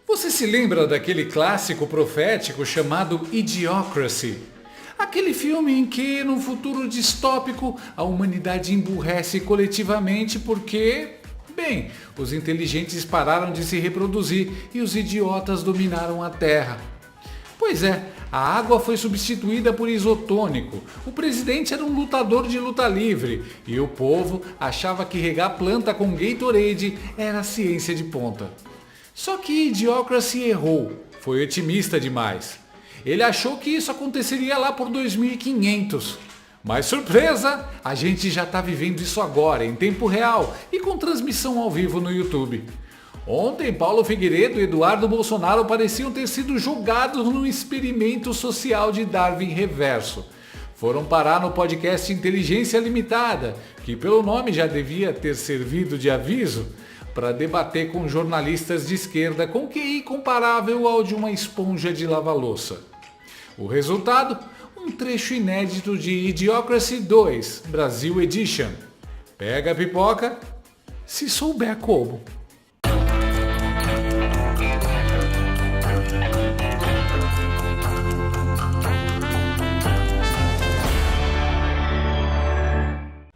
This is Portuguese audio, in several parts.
Você se lembra daquele clássico profético chamado Idiocracy? Aquele filme em que, num futuro distópico, a humanidade emburrece coletivamente porque, bem, os inteligentes pararam de se reproduzir e os idiotas dominaram a Terra. Pois é, a água foi substituída por isotônico, o presidente era um lutador de luta livre e o povo achava que regar planta com Gatorade era ciência de ponta. Só que Idiocracy errou, foi otimista demais. Ele achou que isso aconteceria lá por 2500. Mas surpresa, a gente já está vivendo isso agora, em tempo real e com transmissão ao vivo no YouTube. Ontem, Paulo Figueiredo e Eduardo Bolsonaro pareciam ter sido jogados num experimento social de Darwin reverso. Foram parar no podcast Inteligência Limitada, que pelo nome já devia ter servido de aviso, para debater com jornalistas de esquerda com QI comparável ao de uma esponja de lava-louça. O resultado? Um trecho inédito de Idiocracy 2, Brasil Edition. Pega a pipoca, se souber como.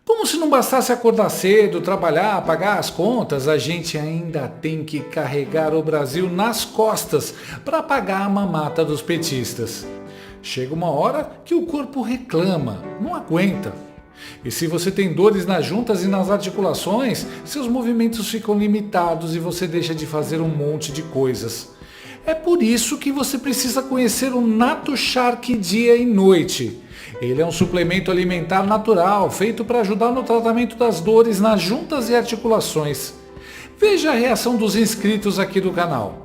Como se não bastasse acordar cedo, trabalhar, pagar as contas, a gente ainda tem que carregar o Brasil nas costas para pagar a mamata dos petistas. Chega uma hora que o corpo reclama, não aguenta. E se você tem dores nas juntas e nas articulações, seus movimentos ficam limitados e você deixa de fazer um monte de coisas. É por isso que você precisa conhecer o Nato Shark dia e noite. Ele é um suplemento alimentar natural, feito para ajudar no tratamento das dores nas juntas e articulações. Veja a reação dos inscritos aqui do canal.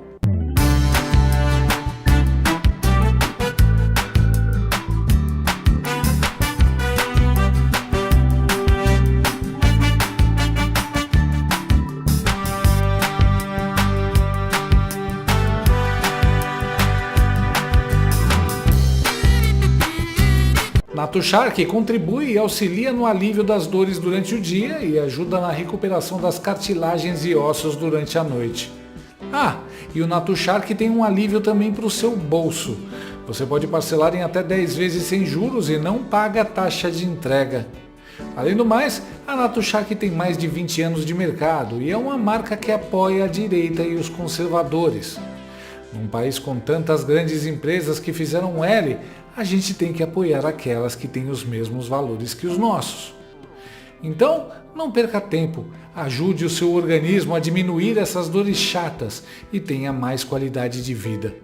Nato Shark contribui e auxilia no alívio das dores durante o dia e ajuda na recuperação das cartilagens e ossos durante a noite. Ah, e o Nato Shark tem um alívio também para o seu bolso. Você pode parcelar em até 10 vezes sem juros e não paga taxa de entrega. Além do mais, a Nato Shark tem mais de 20 anos de mercado e é uma marca que apoia a direita e os conservadores. Num país com tantas grandes empresas que fizeram L, a gente tem que apoiar aquelas que têm os mesmos valores que os nossos. Então, não perca tempo, ajude o seu organismo a diminuir essas dores chatas e tenha mais qualidade de vida.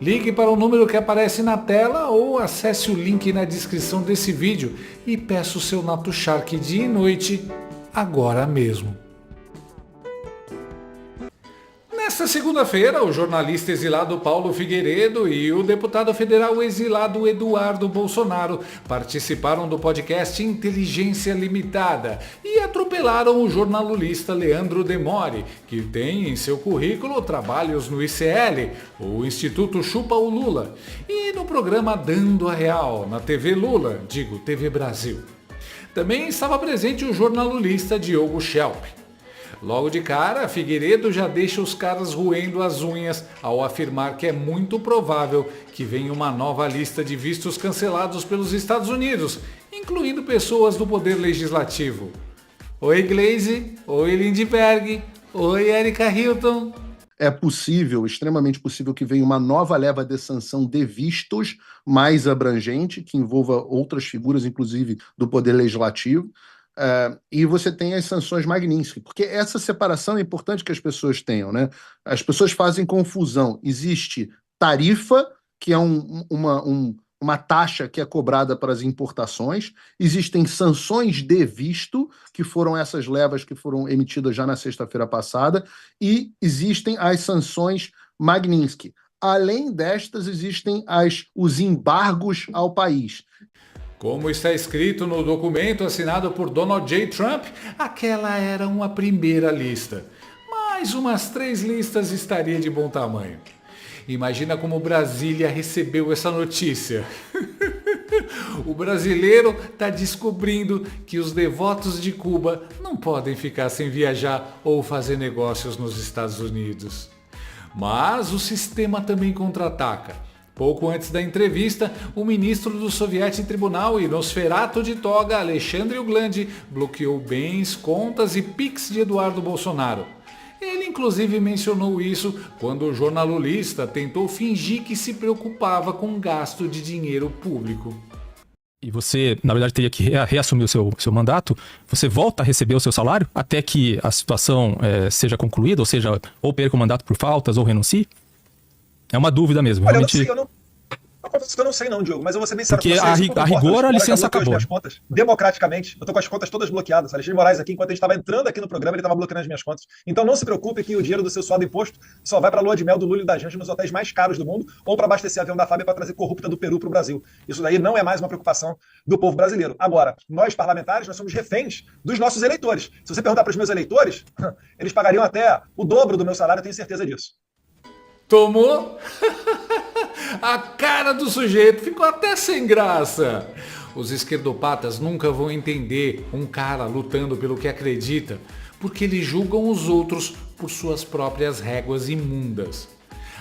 Ligue para o número que aparece na tela ou acesse o link na descrição desse vídeo e peça o seu Nato Shark dia e noite, agora mesmo. Nesta segunda-feira, o jornalista exilado Paulo Figueiredo e o deputado federal exilado Eduardo Bolsonaro participaram do podcast Inteligência Limitada e atropelaram o jornalista Leandro Demore, que tem em seu currículo trabalhos no ICL, o Instituto Chupa o Lula, e no programa Dando a Real, na TV Lula, TV Brasil. Também estava presente o jornalista Diogo Schelp. Logo de cara, Figueiredo já deixa os caras roendo as unhas ao afirmar que é muito provável que venha uma nova lista de vistos cancelados pelos Estados Unidos, incluindo pessoas do Poder Legislativo. Oi Glaze, oi Lindbergh, oi Erika Hilton. É possível, extremamente possível, que venha uma nova leva de sanção de vistos mais abrangente, que envolva outras figuras, inclusive do Poder Legislativo. E você tem as sanções Magnitsky, porque essa separação é importante que as pessoas tenham, né? As pessoas fazem confusão. Existe tarifa, que é uma taxa que é cobrada para as importações, existem sanções de visto, que foram essas levas que foram emitidas já na sexta-feira passada, e existem as sanções Magnitsky. Além destas, existem os embargos ao país. Como está escrito no documento assinado por Donald J. Trump, aquela era uma primeira lista. Mais umas 3 listas estaria de bom tamanho. Imagina como Brasília recebeu essa notícia. O brasileiro está descobrindo que os devotos de Cuba não podem ficar sem viajar ou fazer negócios nos Estados Unidos. Mas o sistema também contra-ataca. Pouco antes da entrevista, o ministro do Soviético Tribunal e Nosferatu de toga, Alexandre Uglandi, bloqueou bens, contas e Pix de Eduardo Bolsonaro. Ele inclusive mencionou isso quando o jornalista tentou fingir que se preocupava com o gasto de dinheiro público. E você, na verdade, teria que reassumir o seu mandato, você volta a receber o seu salário até que a situação seja concluída, ou seja, ou perca o mandato por faltas ou renuncie? É uma dúvida mesmo. Olha, realmente... eu confesso que eu não sei não, Diogo, mas eu vou ser bem sincero com vocês. Porque a rigor a licença acabou. Minhas contas, democraticamente, eu tô com as contas todas bloqueadas. Alexandre de Moraes aqui, enquanto a gente estava entrando aqui no programa, ele estava bloqueando as minhas contas. Então não se preocupe que o dinheiro do seu suado imposto só vai para a lua de mel do Lula e da Janja nos hotéis mais caros do mundo ou para abastecer avião da FAB para trazer corrupta do Peru para o Brasil. Isso daí não é mais uma preocupação do povo brasileiro. Agora, nós parlamentares, nós somos reféns dos nossos eleitores. Se você perguntar para os meus eleitores, eles pagariam até o dobro do meu salário, eu tenho certeza disso. Tomou? A cara do sujeito ficou até sem graça. Os esquerdopatas nunca vão entender um cara lutando pelo que acredita, porque eles julgam os outros por suas próprias réguas imundas.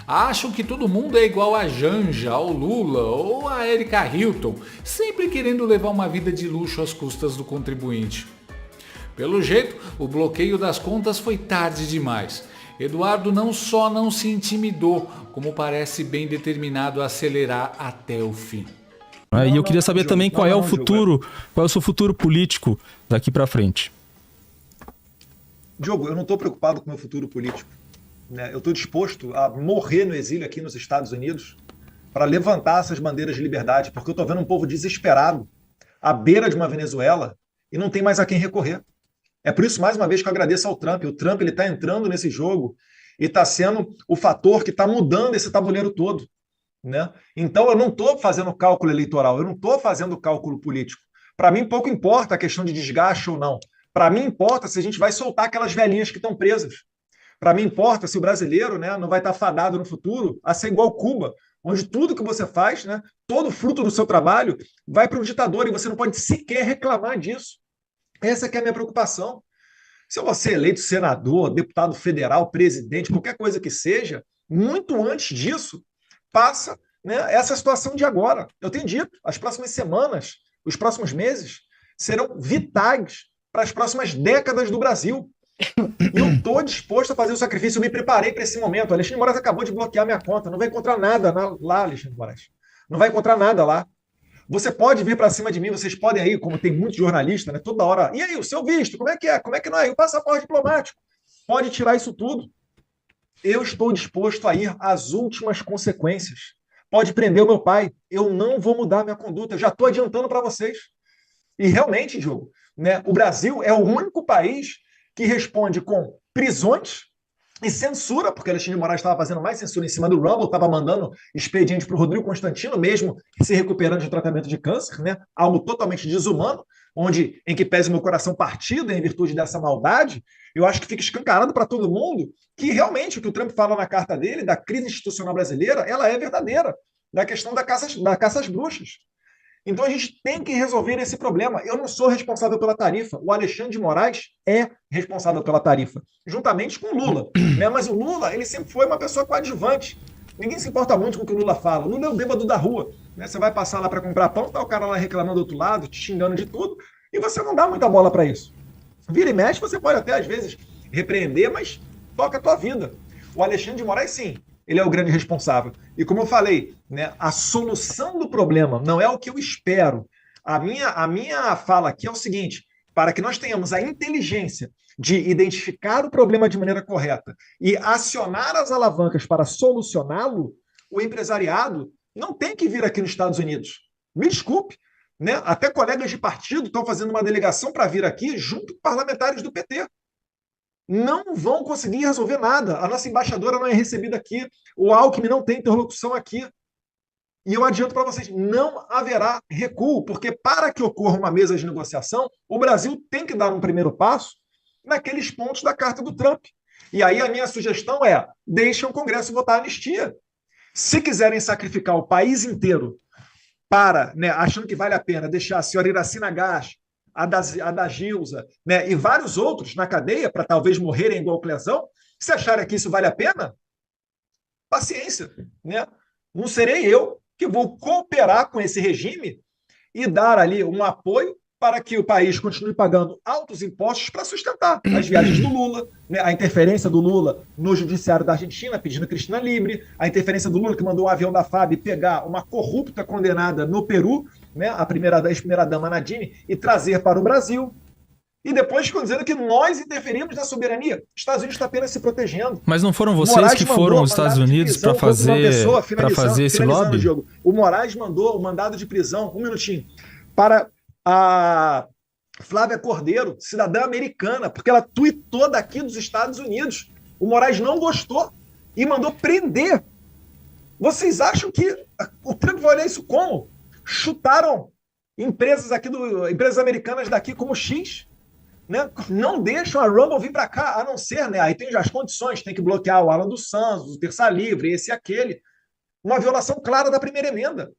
Acham que todo mundo é igual a Janja, ao Lula ou a Erika Hilton, sempre querendo levar uma vida de luxo às custas do contribuinte. Pelo jeito, o bloqueio das contas foi tarde demais. Eduardo não só não se intimidou, como parece bem determinado a acelerar até o fim. E eu queria saber também qual é o futuro, qual é o seu futuro político daqui para frente. Diogo, eu não estou preocupado com o meu futuro político, né? Eu estou disposto a morrer no exílio aqui nos Estados Unidos para levantar essas bandeiras de liberdade, porque eu estou vendo um povo desesperado, à beira de uma Venezuela, e não tem mais a quem recorrer. É por isso, mais uma vez, que eu agradeço ao Trump. O Trump está entrando nesse jogo e está sendo o fator que está mudando esse tabuleiro todo, né? Então, eu não estou fazendo cálculo eleitoral, eu não estou fazendo cálculo político. Para mim, pouco importa a questão de desgaste ou não. Para mim, importa se a gente vai soltar aquelas velhinhas que estão presas. Para mim, importa se o brasileiro, né, não vai estar fadado no futuro a ser igual Cuba, onde tudo que você faz, né, todo fruto do seu trabalho, vai para o ditador e você não pode sequer reclamar disso. Essa que é a minha preocupação. Se eu vou ser eleito senador, deputado federal, presidente, qualquer coisa que seja, muito antes disso, passa, né, essa situação de agora. Eu tenho dito, as próximas semanas, os próximos meses, serão vitais para as próximas décadas do Brasil. E eu estou disposto a fazer o sacrifício, eu me preparei para esse momento. O Alexandre de Moraes acabou de bloquear minha conta, não vai encontrar nada lá, Alexandre de Moraes. Não vai encontrar nada lá. Você pode vir para cima de mim, vocês podem aí, como tem muito jornalista, né, toda hora. E aí, o seu visto, como é que é? Como é que não é? E o passaporte diplomático? Pode tirar isso tudo. Eu estou disposto a ir às últimas consequências. Pode prender o meu pai. Eu não vou mudar minha conduta. Eu já estou adiantando para vocês. E realmente, Diogo, né, o Brasil é o único país que responde com prisões e censura, porque Alexandre de Moraes estava fazendo mais censura em cima do Rumble, estava mandando expediente para o Rodrigo Constantino, mesmo se recuperando de tratamento de câncer, né? Algo totalmente desumano, onde, em que pese meu coração partido em virtude dessa maldade, eu acho que fica escancarado para todo mundo que realmente o que o Trump fala na carta dele, da crise institucional brasileira, ela é verdadeira, da questão da caça às bruxas. Então a gente tem que resolver esse problema. Eu não sou responsável pela tarifa. O Alexandre de Moraes é responsável pela tarifa, juntamente com o Lula, né? Mas o Lula, ele sempre foi uma pessoa coadjuvante. Ninguém se importa muito com o que o Lula fala. O Lula é o bêbado da rua, né? Você vai passar lá para comprar pão, tá o cara lá reclamando do outro lado, te xingando de tudo, e você não dá muita bola para isso. Vira e mexe, você pode até às vezes repreender, mas toca a tua vida. O Alexandre de Moraes, sim, ele é o grande responsável. E como eu falei, né, a solução do problema não é o que eu espero. A minha fala aqui é o seguinte: para que nós tenhamos a inteligência de identificar o problema de maneira correta e acionar as alavancas para solucioná-lo, o empresariado não tem que vir aqui nos Estados Unidos. Me desculpe, né? Até colegas de partido estão fazendo uma delegação para vir aqui junto com parlamentares do PT. Não vão conseguir resolver nada. A nossa embaixadora não é recebida aqui. O Alckmin não tem interlocução aqui. E eu adianto para vocês, não haverá recuo, porque para que ocorra uma mesa de negociação, o Brasil tem que dar um primeiro passo naqueles pontos da carta do Trump. E aí a minha sugestão é, deixem o Congresso votar a anistia. Se quiserem sacrificar o país inteiro para, né, achando que vale a pena deixar a senhora Iracina Gás, a da Gilza, né, e vários outros na cadeia para talvez morrerem igual Clezão, se acharem que isso vale a pena, paciência, né? Não serei eu que vou cooperar com esse regime e dar ali um apoio para que o país continue pagando altos impostos para sustentar as viagens do Lula, né? A interferência do Lula no judiciário da Argentina, pedindo Cristina livre, a interferência do Lula que mandou um avião da FAB pegar uma corrupta condenada no Peru, né? A ex-primeira-dama Nadine, e trazer para o Brasil. E depois ficam dizendo que nós interferimos na soberania. Os Estados Unidos está apenas se protegendo. Mas não foram vocês que foram aos Estados Unidos para fazer esse lobby? Diogo. O Moraes mandou o mandado de prisão, um minutinho, para a Flávia Cordeiro, cidadã americana, porque ela tuitou daqui dos Estados Unidos. O Moraes não gostou e mandou prender. Vocês acham que o Trump vai olhar isso como? Chutaram empresas americanas daqui como X? Né? Não deixam a Rumble vir para cá, a não ser, né? Aí tem as condições, tem que bloquear o Alan dos Santos, o Terça Livre, esse e aquele. Uma violação clara da primeira emenda.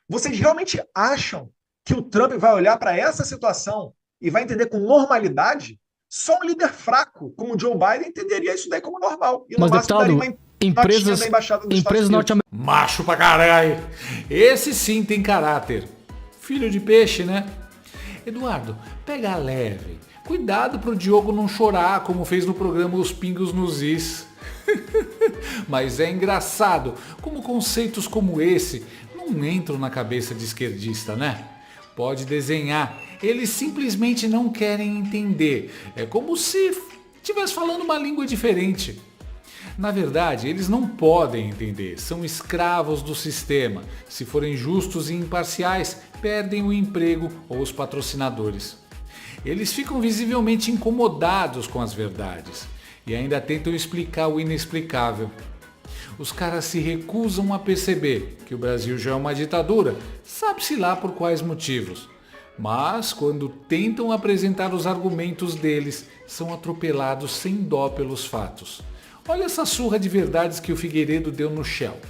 Vocês realmente acham que o Trump vai olhar para essa situação e vai entender com normalidade? Só um líder fraco, como o Joe Biden, entenderia isso daí como normal. E no máximo daria uma empresas norte-americanas. Macho pra caralho. Esse sim tem caráter. Filho de peixe, né? Eduardo, pega leve. Cuidado pro Diogo não chorar, como fez no programa Os Pingos nos Is. Mas é engraçado como conceitos como esse não entram na cabeça de esquerdista, né? Pode desenhar, eles simplesmente não querem entender. É como se estivesse falando uma língua diferente. Na verdade, eles não podem entender, são escravos do sistema. Se forem justos e imparciais, perdem o emprego ou os patrocinadores. Eles ficam visivelmente incomodados com as verdades e ainda tentam explicar o inexplicável. Os caras se recusam a perceber que o Brasil já é uma ditadura, sabe-se lá por quais motivos. Mas, quando tentam apresentar os argumentos deles, são atropelados sem dó pelos fatos. Olha essa surra de verdades que o Figueiredo deu no Shelp.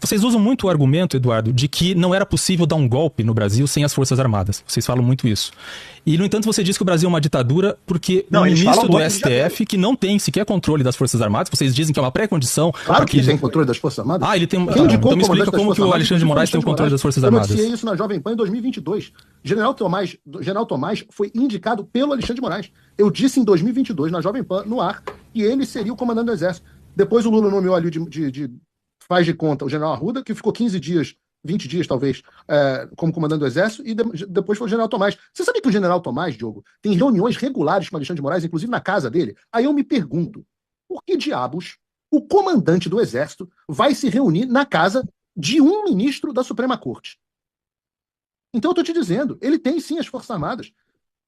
Vocês usam muito o argumento, Eduardo, de que não era possível dar um golpe no Brasil sem as Forças Armadas. Vocês falam muito isso. E, no entanto, você diz que o Brasil é uma ditadura porque o ministro do STF, que não tem sequer controle das Forças Armadas, vocês dizem que é uma pré-condição... Claro que ele tem controle das Forças Armadas. Ah, ele tem... Então me explica como que o Alexandre de Moraes tem o controle das Forças Armadas. Eu noticiei isso na Jovem Pan em 2022. General Tomás foi indicado pelo Alexandre de Moraes. Eu disse em 2022, na Jovem Pan, no ar, que ele seria o comandante do Exército. Depois o Lula nomeou ali faz de conta o general Arruda, que ficou 15 dias, 20 dias talvez, como comandante do Exército, e depois foi o general Tomás. Você sabia que o general Tomás, Diogo, tem reuniões regulares com o Alexandre de Moraes, inclusive na casa dele? Aí eu me pergunto, por que diabos o comandante do Exército vai se reunir na casa de um ministro da Suprema Corte? Então eu estou te dizendo, ele tem sim as Forças Armadas.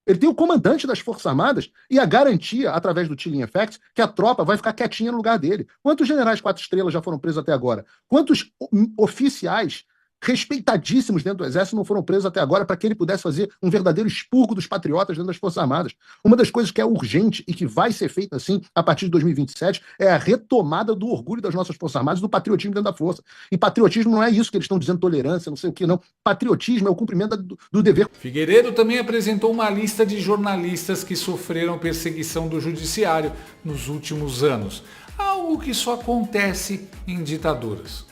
Ele tem o comandante das Forças Armadas e a garantia, através do Chilling Effect, que a tropa vai ficar quietinha no lugar dele. Quantos generais 4 estrelas já foram presos até agora? Quantos oficiais respeitadíssimos dentro do Exército não foram presos até agora para que ele pudesse fazer um verdadeiro expurgo dos patriotas dentro das Forças Armadas? Uma das coisas que é urgente e que vai ser feita assim a partir de 2027 é a retomada do orgulho das nossas Forças Armadas, do patriotismo dentro da força. E patriotismo não é isso que eles estão dizendo, tolerância, não sei o que, não. Patriotismo é o cumprimento do dever. Figueiredo também apresentou uma lista de jornalistas que sofreram perseguição do judiciário nos últimos anos. Algo que só acontece em ditaduras.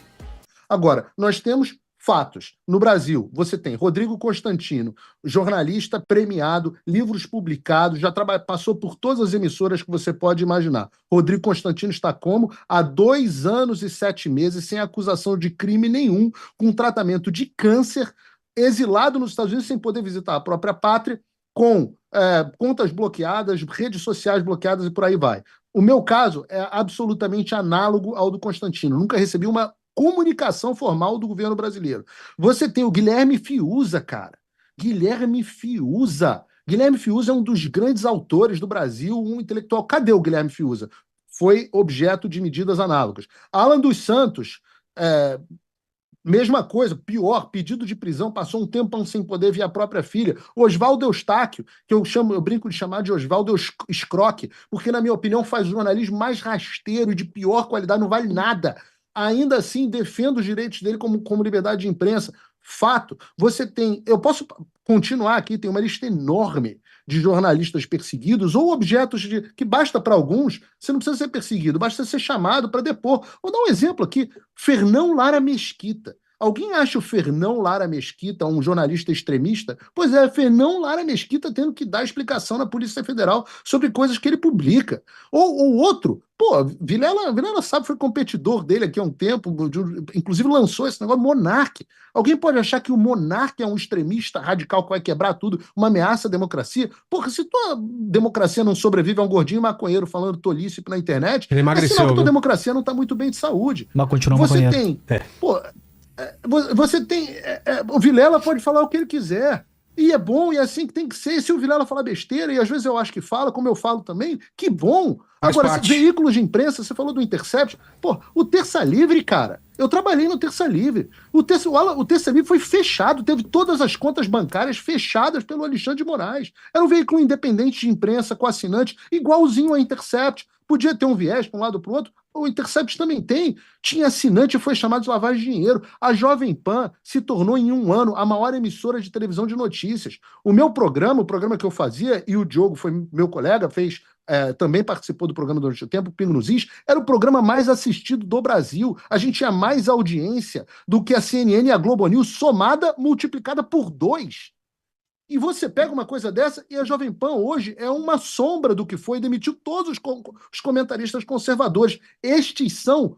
Agora, nós temos fatos. No Brasil, você tem Rodrigo Constantino, jornalista premiado, livros publicados, já passou por todas as emissoras que você pode imaginar. Rodrigo Constantino está como? Há 2 anos e 7 meses, sem acusação de crime nenhum, com tratamento de câncer, exilado nos Estados Unidos, sem poder visitar a própria pátria, com contas bloqueadas, redes sociais bloqueadas e por aí vai. O meu caso é absolutamente análogo ao do Constantino. Nunca recebi uma comunicação formal do governo brasileiro. Você tem o Guilherme Fiuza, cara. Guilherme Fiuza. Guilherme Fiuza é um dos grandes autores do Brasil, um intelectual. Cadê o Guilherme Fiuza? Foi objeto de medidas análogas. Alan dos Santos, mesma coisa, pior, pedido de prisão, passou um tempão sem poder ver a própria filha. Oswaldo Eustáquio, que eu brinco de chamar de Oswaldo Escroque, porque, na minha opinião, faz o jornalismo mais rasteiro e de pior qualidade, não vale nada. Ainda assim, defendo os direitos dele como liberdade de imprensa. Fato. Você tem... Eu posso continuar aqui, tem uma lista enorme de jornalistas perseguidos ou objetos que basta para alguns, você não precisa ser perseguido, basta ser chamado para depor. Vou dar um exemplo aqui, Fernão Lara Mesquita. Alguém acha o Fernão Lara Mesquita um jornalista extremista? Pois é, Fernão Lara Mesquita tendo que dar explicação na Polícia Federal sobre coisas que ele publica. Ou outro, Vilela sabe, foi competidor dele aqui há um tempo, inclusive lançou esse negócio, Monark. Alguém pode achar que o Monark é um extremista radical que vai quebrar tudo, uma ameaça à democracia? Porra, se tua democracia não sobrevive a um gordinho maconheiro falando tolice na internet, ele emagreceu, é sinal que tua democracia não está muito bem de saúde. Mas continua Você maconheiro. O Vilela pode falar o que ele quiser. E é bom, e é assim que tem que ser. E se o Vilela falar besteira, e às vezes eu acho que fala, como eu falo também, que bom. Agora, veículos de imprensa, você falou do Intercept, o Terça Livre, cara, eu trabalhei no Terça Livre. O Terça Livre foi fechado, teve todas as contas bancárias fechadas pelo Alexandre de Moraes. Era um veículo independente de imprensa, com assinante, igualzinho ao Intercept. Podia ter um viés para um lado ou para o outro. O Intercept também tem. Tinha assinante e foi chamado de lavagem de dinheiro. A Jovem Pan se tornou em um ano a maior emissora de televisão de notícias. O meu programa, o programa que eu fazia, e o Diogo foi meu colega, também participou do programa durante o tempo, o Pingo nos Is, era o programa mais assistido do Brasil. A gente tinha mais audiência do que a CNN e a Globo News somada, multiplicada por 2. E você pega uma coisa dessa e a Jovem Pan hoje é uma sombra do que foi, demitiu todos os comentaristas conservadores. Estes são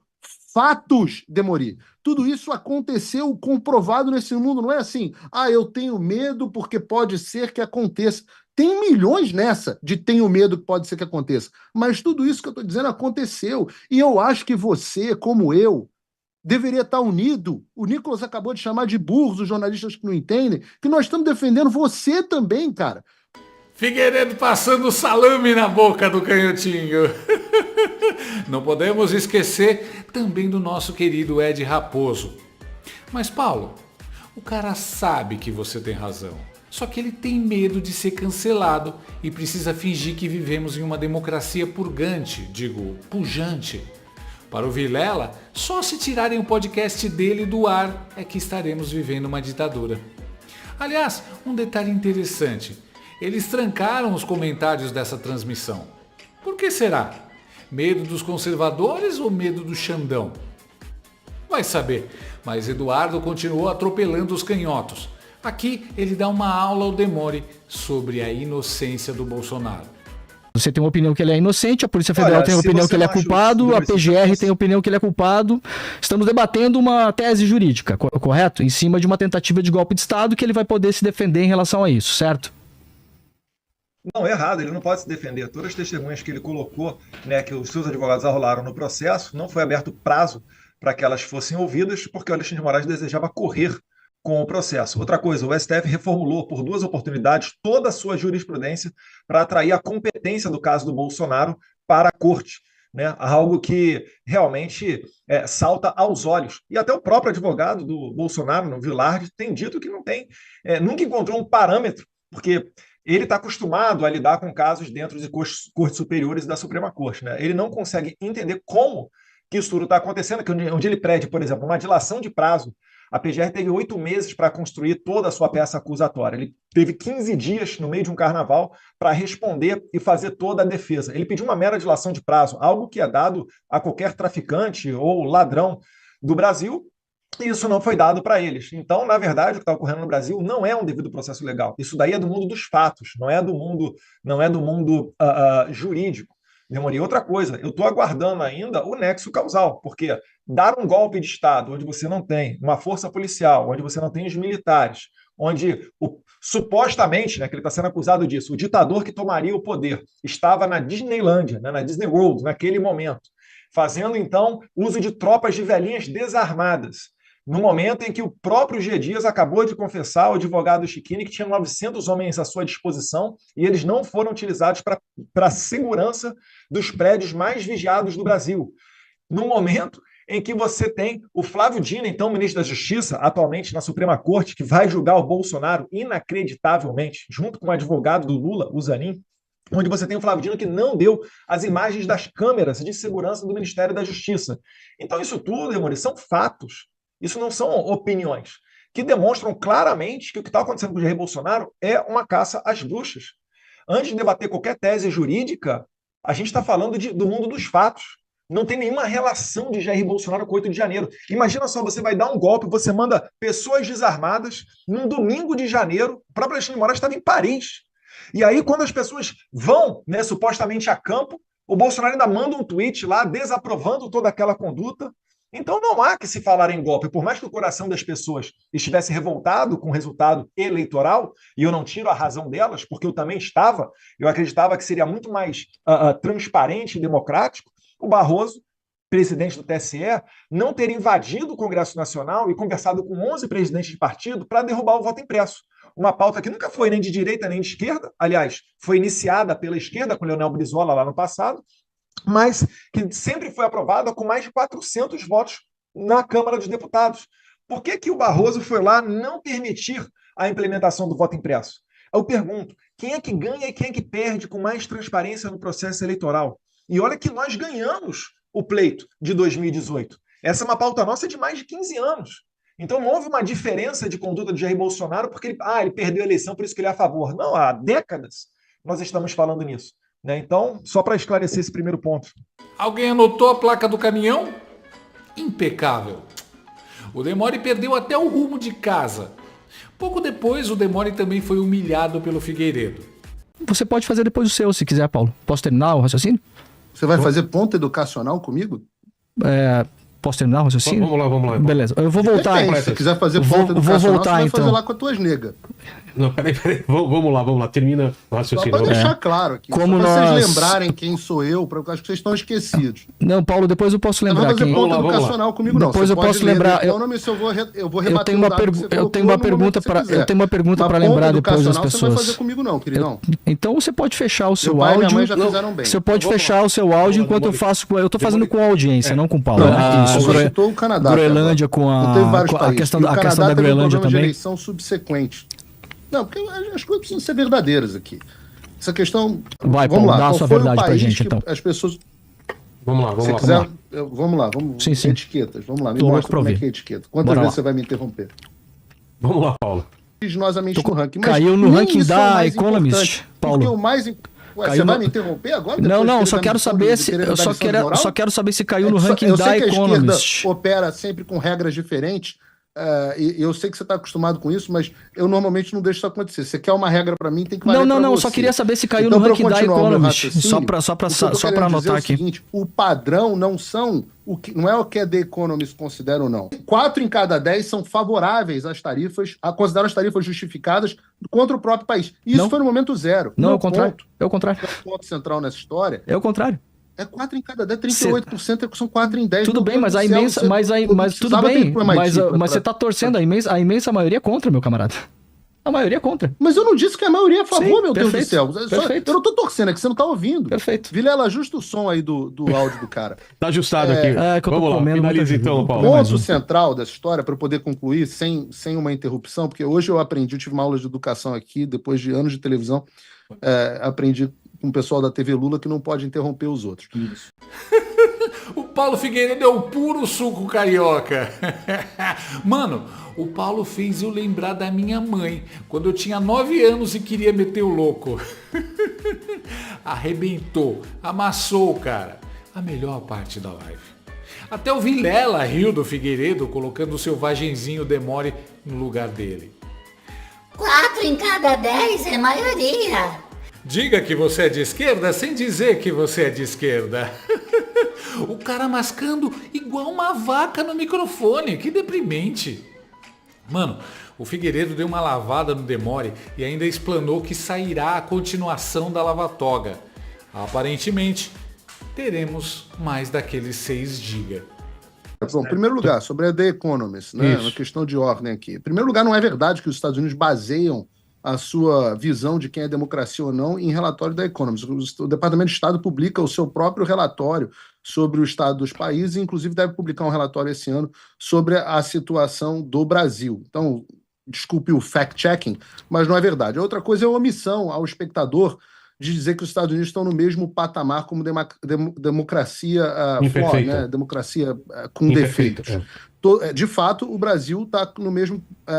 fatos, Demory. Tudo isso aconteceu comprovado nesse mundo. Não é assim, eu tenho medo porque pode ser que aconteça. Tem milhões nessa de tenho medo que pode ser que aconteça. Mas tudo isso que eu estou dizendo aconteceu. E eu acho que você, como eu, deveria estar unido. O Nicolas acabou de chamar de burros os jornalistas que não entendem, que nós estamos defendendo você também, cara. Figueiredo passando salame na boca do canhotinho. Não podemos esquecer também do nosso querido Ed Raposo. Mas, Paulo, o cara sabe que você tem razão. Só que ele tem medo de ser cancelado e precisa fingir que vivemos em uma democracia pujante. Para o Vilela, só se tirarem o podcast dele do ar é que estaremos vivendo uma ditadura. Aliás, um detalhe interessante. Eles trancaram os comentários dessa transmissão. Por que será? Medo dos conservadores ou medo do Xandão? Vai saber, mas Eduardo continuou atropelando os canhotos. Aqui ele dá uma aula ao Demory sobre a inocência do Bolsonaro. Você tem uma opinião que ele é inocente, a Polícia Federal tem a opinião que ele é culpado, a PGR tem a opinião que ele é culpado. Estamos debatendo uma tese jurídica, correto? Em cima de uma tentativa de golpe de Estado que ele vai poder se defender em relação a isso, certo? Não, é errado, ele não pode se defender. Todas as testemunhas que ele colocou, que os seus advogados arrolaram no processo, não foi aberto prazo para que elas fossem ouvidas, porque o Alexandre de Moraes desejava correr com o processo. Outra coisa, o STF reformulou por 2 oportunidades toda a sua jurisprudência para atrair a competência do caso do Bolsonaro para a corte, algo que realmente salta aos olhos. E até o próprio advogado do Bolsonaro, no Vilardi, tem dito que nunca encontrou um parâmetro, porque ele está acostumado a lidar com casos dentro de cortes superiores da Suprema Corte. Ele não consegue entender como que isso tudo está acontecendo, onde ele pede, por exemplo, uma dilação de prazo. A PGR teve 8 meses para construir toda a sua peça acusatória. Ele teve 15 dias no meio de um carnaval para responder e fazer toda a defesa. Ele pediu uma mera dilação de prazo, algo que é dado a qualquer traficante ou ladrão do Brasil, e isso não foi dado para eles. Então, na verdade, o que está ocorrendo no Brasil não é um devido processo legal. Isso daí é do mundo dos fatos, não é do mundo jurídico. Demorei. Outra coisa, eu estou aguardando ainda o nexo causal, porque dar um golpe de Estado onde você não tem uma força policial, onde você não tem os militares, onde supostamente, que ele está sendo acusado disso, o ditador que tomaria o poder estava na Disneylândia, na Disney World, naquele momento, fazendo então uso de tropas de velhinhas desarmadas, no momento em que o próprio G. Dias acabou de confessar ao advogado Chiquini que tinha 900 homens à sua disposição e eles não foram utilizados para a segurança dos prédios mais vigiados do Brasil. No momento em que você tem o Flávio Dino, então ministro da Justiça, atualmente na Suprema Corte, que vai julgar o Bolsonaro inacreditavelmente, junto com o advogado do Lula, o Zanin, onde você tem o Flávio Dino que não deu as imagens das câmeras de segurança do Ministério da Justiça. Então isso tudo, Demory, são fatos. Isso não são opiniões, que demonstram claramente que o que está acontecendo com o Jair Bolsonaro é uma caça às bruxas. antes de debater qualquer tese jurídica, a gente está falando do mundo dos fatos. Não tem nenhuma relação de Jair Bolsonaro com 8 de janeiro. Imagina só, você vai dar um golpe, você manda pessoas desarmadas num domingo de janeiro, o próprio Alexandre de Moraes estava em Paris. E aí, quando as pessoas vão, né, supostamente a campo, o Bolsonaro ainda manda um tweet lá desaprovando toda aquela conduta. Então não há que se falar em golpe. Por mais que o coração das pessoas estivesse revoltado com o resultado eleitoral, e eu não tiro a razão delas, porque eu também estava, eu acreditava que seria muito mais transparente e democrático, o Barroso, presidente do TSE, não ter invadido o Congresso Nacional e conversado com 11 presidentes de partido para derrubar o voto impresso. Uma pauta que nunca foi nem de direita nem de esquerda, aliás, foi iniciada pela esquerda com Leonel Brizola lá no passado, mas que sempre foi aprovada com mais de 400 votos na Câmara dos Deputados. Por que o Barroso foi lá não permitir a implementação do voto impresso? Eu pergunto, quem é que ganha e quem é que perde com mais transparência no processo eleitoral? E olha que nós ganhamos o pleito de 2018. Essa é uma pauta nossa de mais de 15 anos. Então não houve uma diferença de conduta de Jair Bolsonaro porque ele perdeu a eleição, por isso que ele é a favor. Não, há décadas nós estamos falando nisso. Né? Então, só para esclarecer esse primeiro ponto. Alguém anotou a placa do caminhão? Impecável. O Demore perdeu até o rumo de casa. Pouco depois, o Demore também foi humilhado pelo Figueiredo. Você pode fazer depois o seu, se quiser, Paulo. Posso terminar o raciocínio? Você vai fazer ponto educacional comigo? Posso terminar o raciocínio? Vamos lá. Beleza, eu vou voltar. Depende, se você quiser fazer ponto educacional, vou voltar, você vai então. fazer lá com as tuas negas. Não, peraí. Vamos lá. Termina o raciocínio. Só para deixar claro aqui. Como só pra nós... vocês lembrarem quem sou eu, porque acho que vocês estão esquecidos. Não, Paulo, depois eu posso lembrar. Não vai fazer quem... ponto Vamos lá. educacional comigo, não. Depois Você eu pode posso ler lembrar. eu vou rebater eu tenho uma pergunta para lembrar depois das pessoas. Você não vai fazer comigo, não, queridão. Então você pode fechar o seu Meu pai e minha áudio. mãe já fizeram bem. Você pode fechar o seu áudio enquanto eu faço. Eu tô fazendo com a audiência, não com o Paulo. Eu só citou o Canadá. Groenlândia com a questão da Groenlândia também. De eleição subsequente. Não, porque as coisas precisam ser verdadeiras aqui. Essa questão. Vai, Paulo, dá a sua verdade pra gente, então. As pessoas. Vamos lá. Vamos lá. Sim. Etiquetas. Vamos lá, me mostra como é que é etiqueta. Quantas vezes você vai me interromper? Vamos lá, Paulo. Originosamente no ranking. Mas caiu no ranking da Economist, Paulo. Porque o mais. Você vai me interromper agora? Não, só quero saber se só quero saber se caiu no ranking da Economist. Eu sei que a esquerda opera sempre com regras diferentes. E eu sei que você está acostumado com isso, mas eu normalmente não deixo isso acontecer. Você quer uma regra para mim, tem que valer Não, você. só queria saber se caiu então, no ranking da Economist. Só para anotar aqui. Seguinte, o padrão não é o que a The Economist considera ou não. 4 em cada 10 são favoráveis às tarifas, consideram as tarifas justificadas contra o próprio país. E isso foi no momento zero. Não, é o contrário. É o contrário. O ponto central nessa história. É o contrário. É 4 em cada 10, 38% são 4 em 10. Tudo bem, mas a imensa. Tudo bem, mas você está torcendo, a imensa maioria é contra, meu camarada. A maioria é contra. Mas eu não disse que a maioria é a favor, sim, meu perfeito, Deus do céu. Eu não tô torcendo, é que você não tá ouvindo. Perfeito. Vilela, ajusta o som aí do áudio do cara. Tá ajustado aqui. Que eu tô Vamos lá, finaliza então, Paulo. O ponto central dessa história, para eu poder concluir sem uma interrupção, porque hoje eu tive uma aula de educação aqui, depois de anos de televisão, aprendi com o pessoal da TV Lula que não pode interromper os outros. Isso. O Paulo Figueiredo é o puro suco carioca. Mano, o Paulo fez eu lembrar da minha mãe, quando eu tinha 9 anos e queria meter o louco. Arrebentou, amassou, cara. A melhor parte da live. Até o Vilela riu do Figueiredo, colocando o selvagenzinho Demore no lugar dele. 4 em cada 10 é maioria. Diga que você é de esquerda sem dizer que você é de esquerda. O cara mascando igual uma vaca no microfone. Que deprimente. Mano, o Figueiredo deu uma lavada no Demore e ainda explanou que sairá a continuação da lava-toga. Aparentemente, teremos mais daqueles 6 GB. Bom, em primeiro lugar, sobre a The Economist, né? Uma questão de ordem aqui. Em primeiro lugar, não é verdade que os Estados Unidos baseiam a sua visão de quem é democracia ou não em relatório da Economist. O Departamento de Estado publica o seu próprio relatório sobre o estado dos países e, inclusive, deve publicar um relatório esse ano sobre a situação do Brasil. Então, desculpe o fact-checking, mas não é verdade. Outra coisa é a omissão ao espectador de dizer que os Estados Unidos estão no mesmo patamar como democracia flaw, né? Democracia com defeitos. De fato, o Brasil está no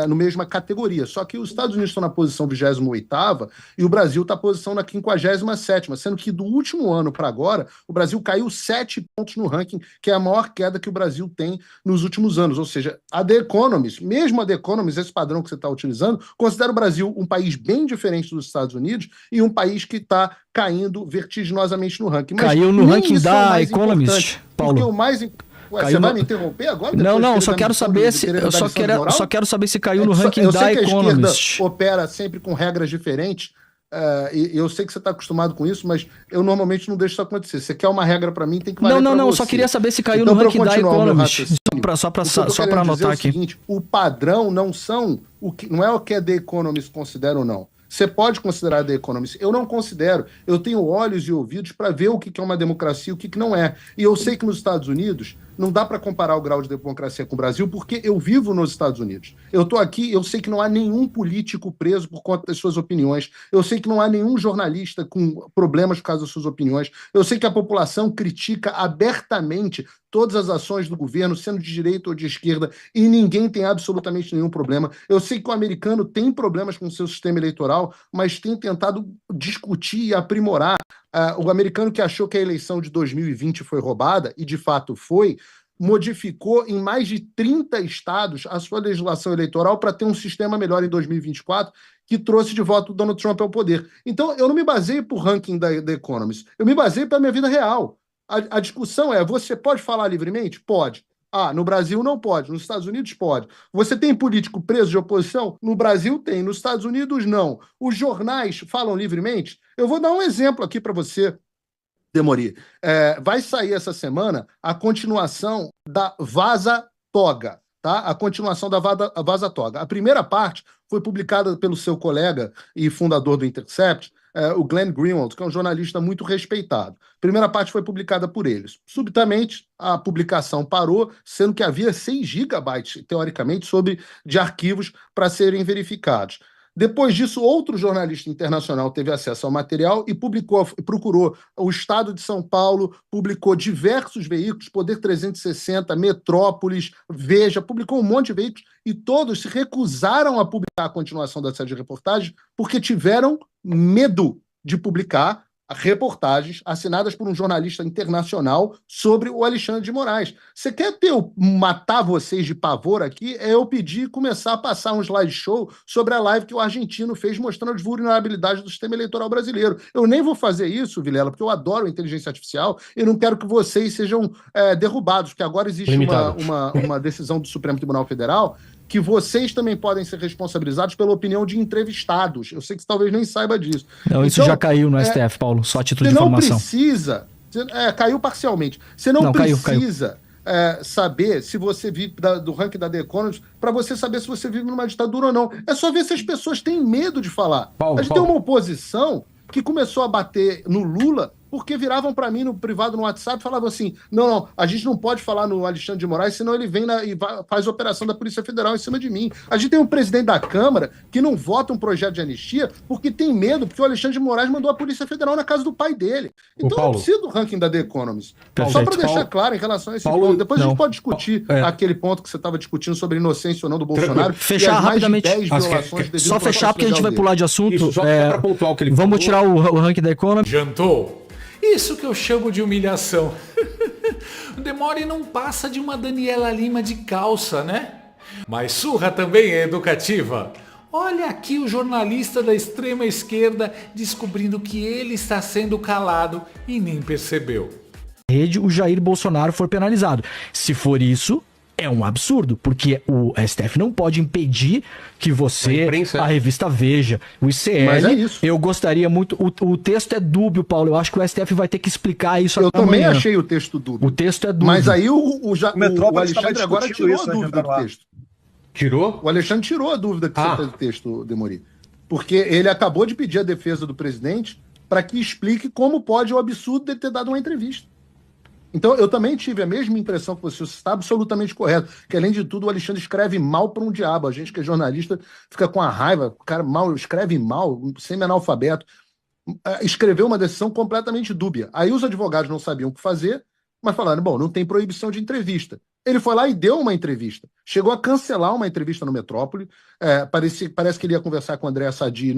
no mesma categoria, só que os Estados Unidos estão na posição 28ª e o Brasil está na posição na 57ª, sendo que do último ano para agora, o Brasil caiu 7 pontos no ranking, que é a maior queda que o Brasil tem nos últimos anos. Ou seja, a The Economist, mesmo a The Economist, esse padrão que você está utilizando, considera o Brasil um país bem diferente dos Estados Unidos e um país que está caindo vertiginosamente no ranking. Mas caiu no ranking da Economist, Paulo. Porque o mais você vai me interromper agora? Não, só quero saber se só quero saber se caiu no ranking da Economist. Eu sei que a esquerda opera sempre com regras diferentes. E eu sei que você está acostumado com isso, mas eu normalmente não deixo isso acontecer. Você quer uma regra para mim, tem que valer Não, só queria saber se caiu no ranking da Economist. Só para anotar aqui. Seguinte, o padrão não é o que a The Economist considera ou não. Você pode considerar The Economist. Eu não considero. Eu tenho olhos e ouvidos para ver o que é uma democracia e o que não é. E eu sei que nos Estados Unidos não dá para comparar o grau de democracia com o Brasil, porque eu vivo nos Estados Unidos. Eu estou aqui, eu sei que não há nenhum político preso por conta das suas opiniões. Eu sei que não há nenhum jornalista com problemas por causa das suas opiniões. Eu sei que a população critica abertamente todas as ações do governo, sendo de direita ou de esquerda, e ninguém tem absolutamente nenhum problema. Eu sei que o americano tem problemas com o seu sistema eleitoral, mas tem tentado discutir e aprimorar. O americano que achou que a eleição de 2020 foi roubada, e de fato foi, modificou em mais de 30 estados a sua legislação eleitoral para ter um sistema melhor em 2024, que trouxe de volta o Donald Trump ao poder. Então, eu não me baseio por ranking da The Economist, eu me baseio pela minha vida real. A discussão é, você pode falar livremente? Pode. No Brasil não pode, nos Estados Unidos pode. Você tem político preso de oposição? No Brasil tem, nos Estados Unidos não. Os jornais falam livremente? Eu vou dar um exemplo aqui para você, Demory. Vai sair essa semana a continuação da Vaza Toga, tá? A continuação da Vaza Toga. A primeira parte foi publicada pelo seu colega e fundador do Intercept, o Glenn Greenwald, que é um jornalista muito respeitado. A primeira parte foi publicada por eles. Subitamente, a publicação parou, sendo que havia 6 gigabytes, teoricamente, de arquivos para serem verificados. Depois disso, outro jornalista internacional teve acesso ao material e procurou o Estado de São Paulo, publicou diversos veículos, Poder 360, Metrópolis, Veja, publicou um monte de veículos e todos se recusaram a publicar a continuação da série de reportagens porque tiveram medo de publicar reportagens assinadas por um jornalista internacional sobre o Alexandre de Moraes. Você quer matar vocês de pavor aqui? É eu pedir começar a passar um slideshow sobre a live que o argentino fez mostrando as vulnerabilidades do sistema eleitoral brasileiro. Eu nem vou fazer isso, Vilela, porque eu adoro a inteligência artificial e não quero que vocês sejam derrubados, porque agora existe uma decisão do Supremo Tribunal Federal que vocês também podem ser responsabilizados pela opinião de entrevistados. Eu sei que você talvez nem saiba disso. Não, isso já caiu no STF, Paulo, só a título de informação. Você não precisa... caiu parcialmente. Você não precisa saber se você vive do ranking da The Economist para você saber se você vive numa ditadura ou não. É só ver se as pessoas têm medo de falar. A gente tem uma oposição que começou a bater no Lula porque viravam para mim no privado, no WhatsApp, e falavam assim, não, a gente não pode falar no Alexandre de Moraes, senão ele vem e faz operação da Polícia Federal em cima de mim. A gente tem um presidente da Câmara que não vota um projeto de anistia porque tem medo, porque o Alexandre de Moraes mandou a Polícia Federal na casa do pai dele. Então não precisa do ranking da The Economist. Só para deixar claro em relação a esse ponto. Depois a gente pode discutir aquele ponto que você estava discutindo sobre inocência ou não do Bolsonaro. Fechar rapidamente. Só fechar porque a gente vai pular de assunto. Isso, só para pontuar o que ele falou. Vamos tirar o ranking da Economist. Jantou? Isso que eu chamo de humilhação. O Demory não passa de uma Daniela Lima de calça, né? Mas surra também é educativa. Olha aqui o jornalista da extrema esquerda descobrindo que ele está sendo calado e nem percebeu. O Jair Bolsonaro for penalizado. Se for isso, é um absurdo, porque o STF não pode impedir que você, a revista Veja, o ICL... Mas é isso. Eu gostaria muito... O texto é dúbio, Paulo. Eu acho que o STF vai ter que explicar isso amanhã. Eu também achei o texto dúbio. O texto é dúbio. Mas aí o Alexandre agora tirou a dúvida do texto. Tirou? O Alexandre tirou a dúvida que você fez do texto, Demory. Porque ele acabou de pedir a defesa do presidente para que explique como pode o absurdo de ter dado uma entrevista. Então, eu também tive a mesma impressão que você está absolutamente correto, que além de tudo o Alexandre escreve mal para um diabo. A gente que é jornalista fica com a raiva, o cara escreve mal, semi-analfabeto. Escreveu uma decisão completamente dúbia. Aí os advogados não sabiam o que fazer, mas falaram, bom, não tem proibição de entrevista. Ele foi lá e deu uma entrevista. Chegou a cancelar uma entrevista no Metrópole. Parece que ele ia conversar com a Andréa Sadi,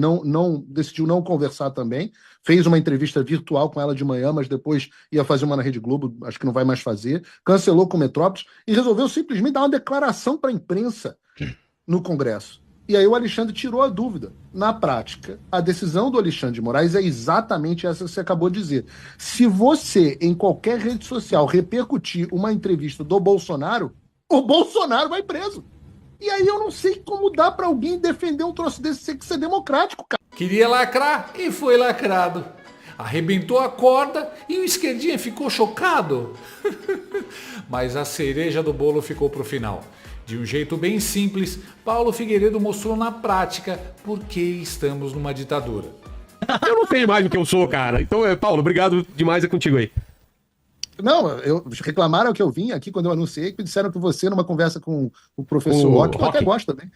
decidiu não conversar também. Fez uma entrevista virtual com ela de manhã, mas depois ia fazer uma na Rede Globo, acho que não vai mais fazer. Cancelou com o Metrópolis e resolveu simplesmente dar uma declaração para a imprensa no Congresso. E aí o Alexandre tirou a dúvida. Na prática, a decisão do Alexandre de Moraes é exatamente essa que você acabou de dizer. Se você, em qualquer rede social, repercutir uma entrevista do Bolsonaro, o Bolsonaro vai preso. E aí eu não sei como dá pra alguém defender um troço desse sem ser democrático, cara. Queria lacrar e foi lacrado. Arrebentou a corda e o esquerdinha ficou chocado. Mas a cereja do bolo ficou pro final. De um jeito bem simples, Paulo Figueiredo mostrou na prática por que estamos numa ditadura. Eu não sei mais o que eu sou, cara. Então, Paulo, obrigado demais, é contigo aí. Não, reclamaram que eu vim aqui quando eu anunciei, que disseram que você, numa conversa com o professor Roque, que eu até gosto também,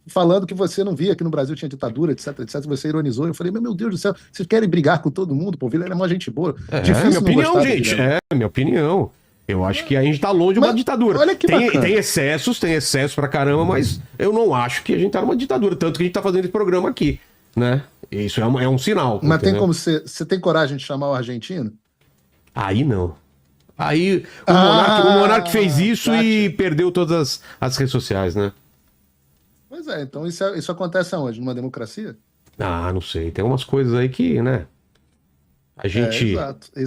falando que você não via que no Brasil tinha ditadura, etc, você ironizou. Eu falei, meu Deus do céu, vocês querem brigar com todo mundo? Pô, Vila é uma gente boa. Difícil minha opinião, gente. Minha opinião. Eu acho que a gente tá longe de uma ditadura. Olha que tem excessos pra caramba, mas eu não acho que a gente tá numa ditadura, tanto que a gente tá fazendo esse programa aqui, né? Isso é um sinal. Mas entendeu? Tem como você tem coragem de chamar o argentino? Aí não. Aí o Monark fez isso e perdeu todas as redes sociais, né? Pois é, então isso acontece aonde? Numa democracia? Não sei. Tem umas coisas aí que, né? A gente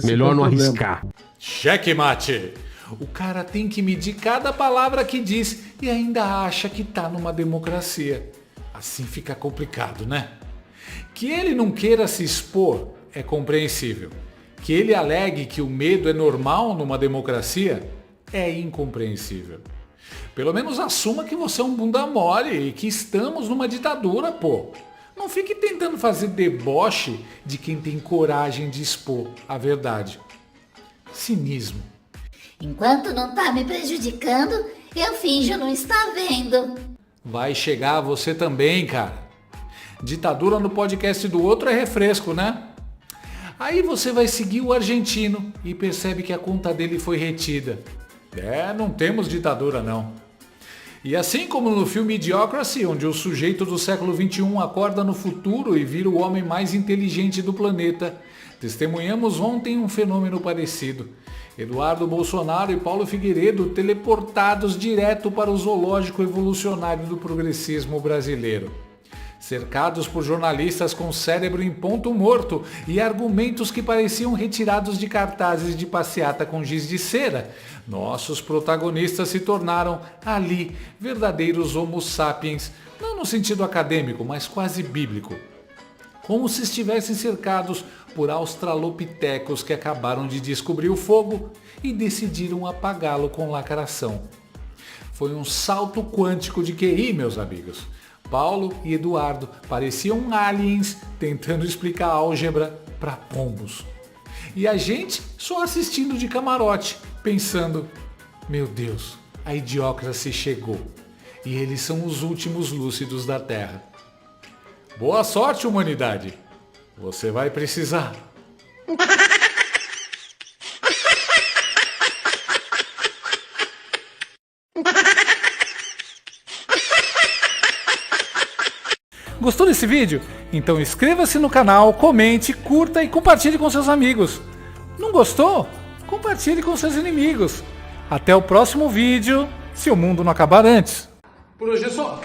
melhor não arriscar. Checkmate! O cara tem que medir cada palavra que diz e ainda acha que tá numa democracia. Assim fica complicado, né? Que ele não queira se expor é compreensível. Que ele alegue que o medo é normal numa democracia é incompreensível. Pelo menos assuma que você é um bunda mole e que estamos numa ditadura, pô. Não fique tentando fazer deboche de quem tem coragem de expor a verdade. Cinismo. Enquanto não tá me prejudicando, eu finjo não estar vendo. Vai chegar a você também, cara. Ditadura no podcast do outro é refresco, né? Aí você vai seguir o argentino e percebe que a conta dele foi retida. Não temos ditadura não. E assim como no filme Idiocracy, onde o sujeito do século XXI acorda no futuro e vira o homem mais inteligente do planeta, testemunhamos ontem um fenômeno parecido. Eduardo Bolsonaro e Paulo Figueiredo teleportados direto para o zoológico evolucionário do progressismo brasileiro. Cercados por jornalistas com cérebro em ponto morto e argumentos que pareciam retirados de cartazes de passeata com giz de cera, nossos protagonistas se tornaram, ali, verdadeiros homo sapiens, não no sentido acadêmico, mas quase bíblico. Como se estivessem cercados por australopitecos que acabaram de descobrir o fogo e decidiram apagá-lo com lacração. Foi um salto quântico de QI, meus amigos. Paulo e Eduardo pareciam aliens tentando explicar álgebra para pombos. E a gente só assistindo de camarote, pensando, meu Deus, a Idiocracy chegou e eles são os últimos lúcidos da Terra. Boa sorte, humanidade! Você vai precisar. Gostou desse vídeo? Então inscreva-se no canal, comente, curta e compartilhe com seus amigos. Não gostou? Compartilhe com seus inimigos. Até o próximo vídeo, se o mundo não acabar antes. Por hoje é só.